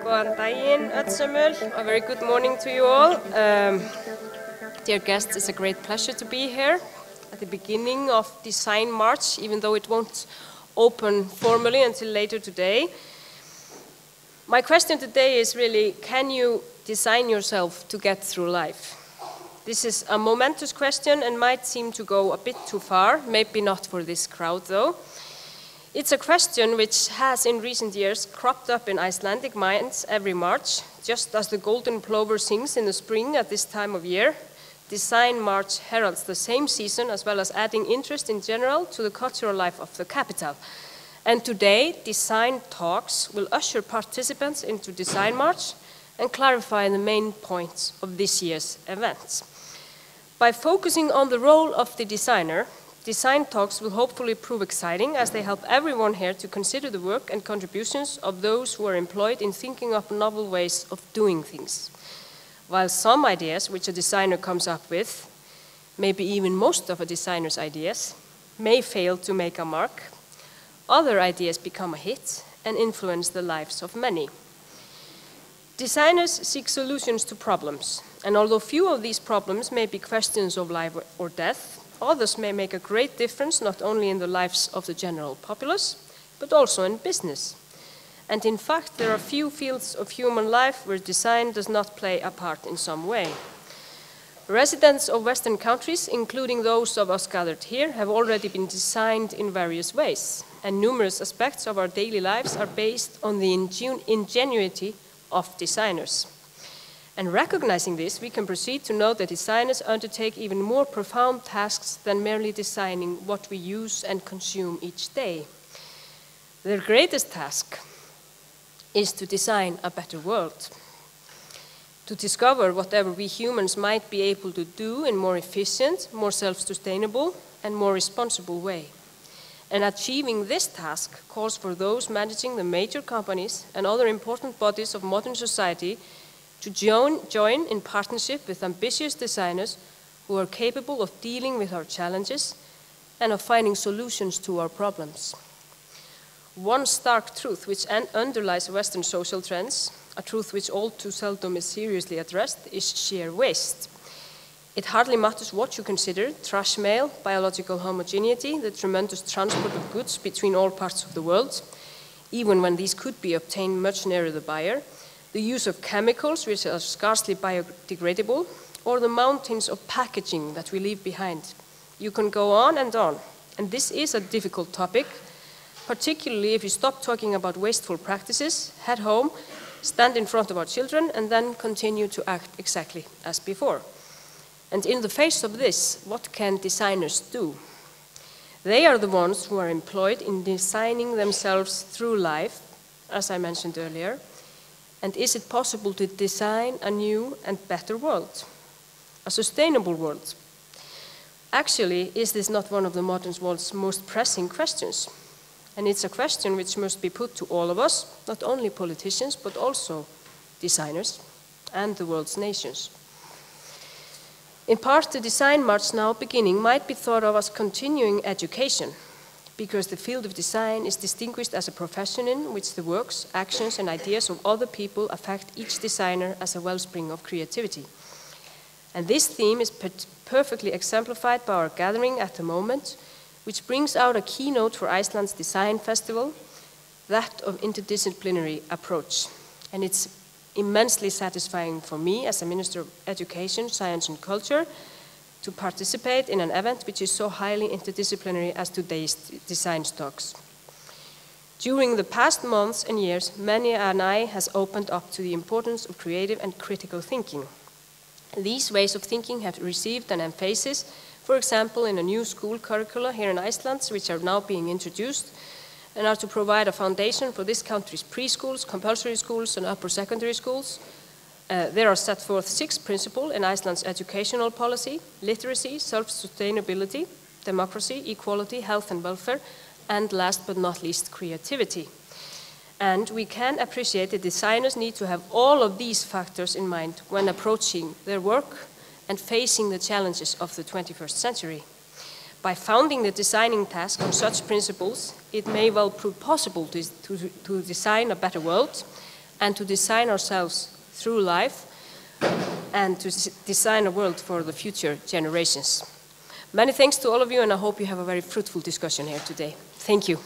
Góðan daginn, öll. A very good morning to you all. Dear guests, it's a great pleasure to be here at the beginning of DesignMarch, even though it won't open formally until later today. My question today is really, can you design yourself to get through life? This is a momentous question and might seem to go a bit too far, maybe not for this crowd though. It's a question which has in recent years cropped up in Icelandic minds every March, just as the golden plover sings in the spring at this time of year. DesignMarch heralds the same season as well as adding interest in general to the cultural life of the capital. And today, Design Talks will usher participants into DesignMarch and clarify the main points of this year's events. By focusing on the role of the designer, Design Talks will hopefully prove exciting as they help everyone here to consider the work and contributions of those who are employed in thinking up novel ways of doing things. While some ideas which a designer comes up with, maybe even most of a designer's ideas, may fail to make a mark, other ideas become a hit and influence the lives of many. Designers seek solutions to problems, and although few of these problems may be questions of life or death, others may make a great difference not only in the lives of the general populace, but also in business. And in fact, there are few fields of human life where design does not play a part in some way. Residents of Western countries, including those of us gathered here, have already been designed in various ways, and numerous aspects of our daily lives are based on the ingenuity of designers. And recognizing this, we can proceed to note that designers undertake even more profound tasks than merely designing what we use and consume each day. Their greatest task is to design a better world, to discover whatever we humans might be able to do in more efficient, more self-sustainable, and more responsible way. And achieving this task calls for those managing the major companies and other important bodies of modern society to join in partnership with ambitious designers who are capable of dealing with our challenges and of finding solutions to our problems. One stark truth which underlies Western social trends, a truth which all too seldom is seriously addressed, is sheer waste. It hardly matters what you consider: trash mail, biological homogeneity, the tremendous transport of goods between all parts of the world, even when these could be obtained much nearer the buyer, the use of chemicals which are scarcely biodegradable, or the mountains of packaging that we leave behind. You can go on, and this is a difficult topic, particularly if you stop talking about wasteful practices, head home, stand in front of our children, and then continue to act exactly as before. And in the face of this, what can designers do? They are the ones who are employed in designing themselves through life, as I mentioned earlier. And is it possible to design a new and better world? A sustainable world? Actually, is this not one of the modern world's most pressing questions? And it's a question which must be put to all of us, not only politicians, but also designers and the world's nations. In part, the DesignMarch now beginning might be thought of as continuing education, because the field of design is distinguished as a profession in which the works, actions, and ideas of other people affect each designer as a wellspring of creativity. And this theme is perfectly exemplified by our gathering at the moment, which brings out a keynote for Iceland's Design Festival, that of interdisciplinary approach. And it's immensely satisfying for me as a Minister of Education, Science and Culture to participate in an event which is so highly interdisciplinary as today's Design Talks. During the past months and years, many an eye has opened up to the importance of creative and critical thinking. These ways of thinking have received an emphasis, for example, in a new school curricula here in Iceland, which are now being introduced, and are to provide a foundation for this country's preschools, compulsory schools, and upper secondary schools. There are set forth 6 principles in Iceland's educational policy: literacy, self-sustainability, democracy, equality, health and welfare, and last but not least, creativity. And we can appreciate that designers need to have all of these factors in mind when approaching their work and facing the challenges of the 21st century. By founding the designing task on such principles, it may well prove possible to design a better world, and to design ourselves through life and to design a world for the future generations. Many thanks to all of you, and I hope you have a very fruitful discussion here today. Thank you.